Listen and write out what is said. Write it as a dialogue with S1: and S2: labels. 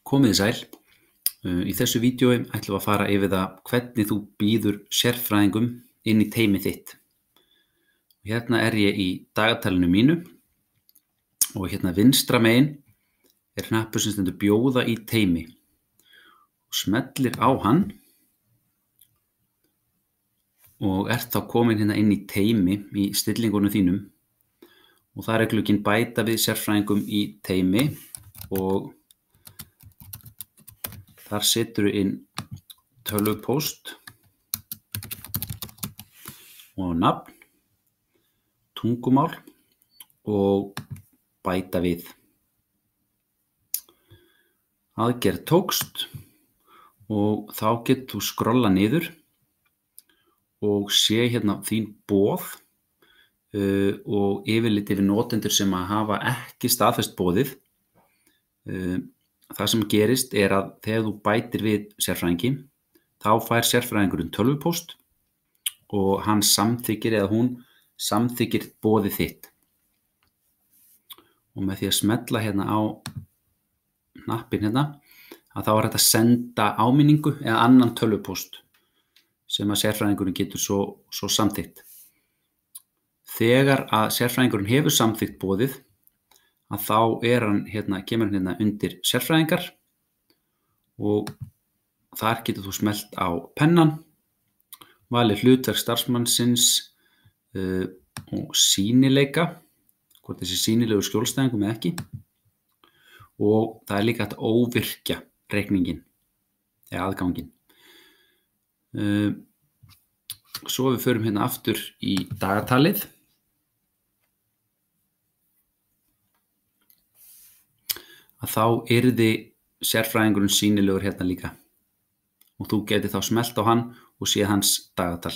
S1: Komið sæl. Í þessu vídeói ætlum við að fara yfir það hvernig þú býður sérfræðingum inn í teymið þitt. Hérna er ég í dagatalinu mínu og hérna vinstra megin er hnappur sem stendur bjóða í teymi. Smellir á hann og ert þá komin hérna inn í teymi í stillingunum þínum og þar er glugginn bæta við sérfræðingum í teymi og þar setur inn tölvupóst og nafn, tungumál og bæta við. Aðgerð tókst og þá getur þú skrolla niður og sé hérna þín boð og yfirlit yfir notendur sem hafa ekki staðfest boðið. Það sem gerist er að þegar þú bætir við sérfræðingi, þá fær sérfræðingurinn tölvupóst og hann samþykkir eða hún samþykkir boðið þitt. Og með því að smella hérna á hnappinn hérna, að þá er þetta að senda áminningu eða annan tölvupóst sem að sérfræðingurinn getur svo samþykkt. Þegar að sérfræðingurinn hefur samþykkt boðið, að þá kemur hann hérna undir sérfræðingar og þar getur þú smellt á pennan, valið hlutverk starfsmannsins og sýnileika, hvort þessi sýnilegur skjólstæðingum eða ekki, og það er líka hægt að óvirkja reikningin eða aðganginn. Svo við förum hérna aftur í dagatalið. Að þá yrði sérfræðingurinn sýnilegur hérna líka og þú getur þá smellt á hann og séð hans dagatal.